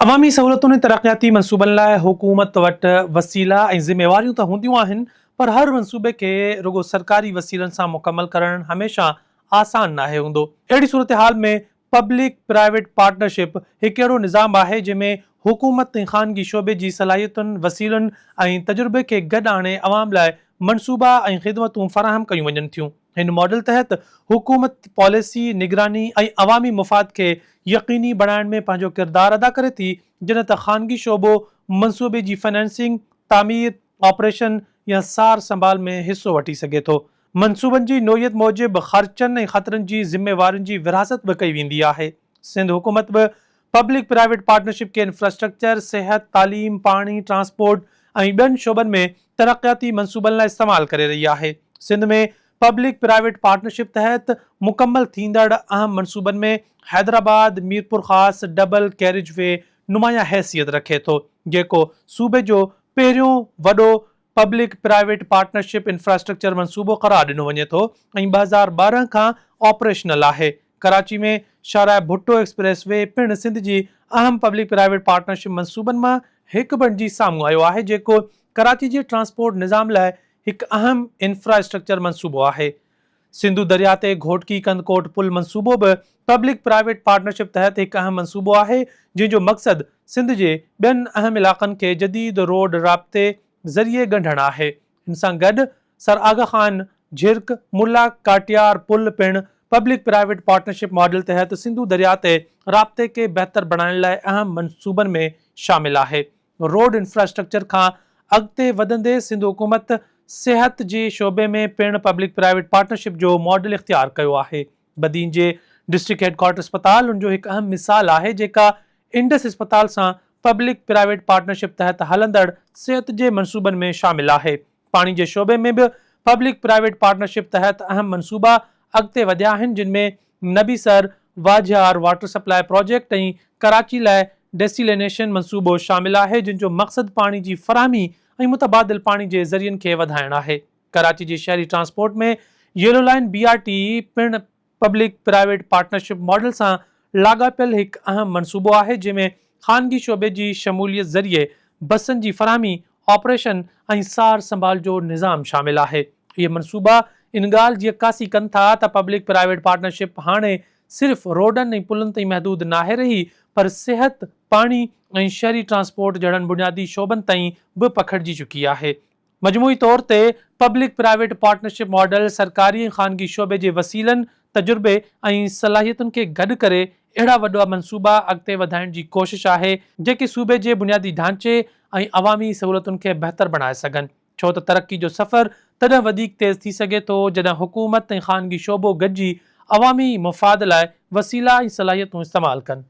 अवामी सहूलतुनि ऐं तरक़ियाती मनसूबनि लाइ हुकूमत वटि वसीला ऐं ज़िम्मेवारियूं त हूंदियूं आहिनि, पर हर मनसूबे खे रुगो सरकारी वसीलनि सां मुकमल करणु हमेशह आसान नाहे हूंदो। अहिड़ी सूरत हाल में पब्लिक प्राइवेट पार्टनरशिप हिकु अहिड़ो निज़ाम आहे जंहिंमें हुकूमत ऐं ख़ानगी शोबे जी सलाहियतुनि, वसीलनि ऐं तजुर्बे खे गॾु आणे अवाम लाइ मनसूबा ऐं ख़िदमतूं फ़राहम कयूं वञनि थियूं। हिन मॉडल तहत हुकूमत पॉलिसी, निगरानी ऐं अवामी मुफ़ाद खे यकीनी बणाइण में पंहिंजो किरदारु अदा करे थी, जॾहिं त ख़ानगी शोबो मनसूबे जी फाइनेंसिंग, तामीर, ऑपरेशन या सार संभाल में हिसो वठी सघे थो। मनसूबनि जी नोयत मूजिबि ख़र्चनि ऐं ख़तरनि जी ज़िम्मेवारियुनि जी विरासत बि कई वेंदी आहे। सिंध हुकूमत बि पब्लिक प्राइवेट पार्टनरशिप खे इंफ्रास्ट्रक्चर, सिहत, तालीम, पाणी, ट्रांसपोर्ट ऐं ॿियनि शोबनि में तरक़ियाती मनसूबनि लाइ इस्तेमालु करे रही आहे। सिंध में पब्लिक प्राइवेट पार्टनरशिप तहत मुकमल थींदड़ अहम मनसूबनि में हैदराबाद मीरपुर ख़ासि डबल कैरिज वे नुमाया हैसियत रखे थो, जेको सूबे जो पहिरियों वॾो पब्लिक प्राइवेट पार्टनरशिप इंफ्रास्ट्रक्चर मनसूबो क़रार ॾिनो वञे थो ऐं 2012 खां ऑपरेशनल आहे। कराची में शाहराह भुट्टो एक्सप्रेस वे पिणु सिंध जी अहम पब्लिक प्राइवेट पार्टनरशिप मनसूबनि मां हिकु बणिजी साम्हूं आयो आहे, जेको कराची जे ट्रांसपोर्ट निज़ाम लाइ हिकु अहम इंफ्रास्ट्रक्चर मनसूबो आहे। सिंधु दरिया ते घोटकी कंदकोट पुल मनसूबो बि पब्लिक प्राइवेट पार्टनरशिप तहत हिकु अहम मनसूबो आहे, जंहिंजो मक़सदु सिंध जे ॿियनि अहम इलाक़नि खे जदीद रोड राब्ते ज़रिए ॻंढणु आहे। हिन सां गॾु सर आगा खान झिरक मुला काटियार पुल पिणु पब्लिक प्राइवेट पार्टनरशिप मॉडल तहत सिंधु दरिया ते राब्ते खे बहितर बणाइण लाइ अहम मनसूबनि में शामिल आहे। रोड इंफ्रास्ट्रक्चर खां अॻिते वधंदे सिंध हुकूमत सिहत जे शोबे में पिणु पब्लिक प्राइवेट पार्टनरशिप जो मॉडल इख़्तियार कयो आहे। बदीन जे डिस्ट्रिक्ट हेडक्वार्टर अस्पताल उनजो हिकु अहम मिसाल आहे, जेका इंडस अस्पताल सां पब्लिक प्राइवेट पार्टनरशिप तहत हलंदड़ सिहत जे मनसूबनि में शामिल आहे। पाणी जे शोबे में बि पब्लिक प्राइवेट पार्टनरशिप तहत अहम मनसूबा अॻिते वधिया आहिनि, जिन में नबीसर वाझियार वाटर सप्लाई प्रोजेक्ट ऐं कराची लाइ डेसिलेनेशन मनसूबो शामिल आहे, जिन जो मक़सदु पाणी जी फ़राहमी ऐं मुतबादिल पाणी जे ज़रियनि खे वधाइणु आहे। कराची जे शहरी ट्रांसपोर्ट में येलो लाइन BRT पिणु पब्लिक प्राइवेट पार्टनरशिप मॉडल सां लाॻापियल हिकु अहम मनसूबो आहे, जंहिंमें ख़ानगी शोबे जी शमूलियत ज़रिए बसनि जी फ़राहमी, ऑपरेशन ऐं सार संभाल जो निज़ाम शामिल आहे। इहे मनसूबा इन ॻाल्हि जी अक्कासी कनि था त पब्लिक प्राइवेट पार्टनरशिप हाणे सिर्फ़ रोडनि ऐं पुलनि ताईं महदूद नाहे रही, पर सिहत, पाणी ऐं शहरी ट्रांसपोर्ट जहिड़नि बुनियादी शोबनि ताईं बि पखिड़िजी चुकी आहे। मजमूई तौर ते पब्लिक प्राइवेट पार्टनरशिप मॉडल सरकारी ऐं ख़ानगी शोबे जे वसीलनि, तजुर्बे ऐं सलाहियतुनि खे गॾु करे अहिड़ा वॾा मनसूबा अॻिते वधाइण जी कोशिश आहे, जेके सूबे जे बुनियादी ढांचे ऐं अवामी सहूलतुनि खे बहितर बणाए सघनि। छो त तरक़ी जो सफ़र तॾहिं वधीक तेज़ थी सघे थो जॾहिं हुकूमत ऐं ख़ानगी शोबो गॾिजी अवामी मुफ़ाद लाइ वसीला ऐं सलाहियतूं इस्तेमालु कनि।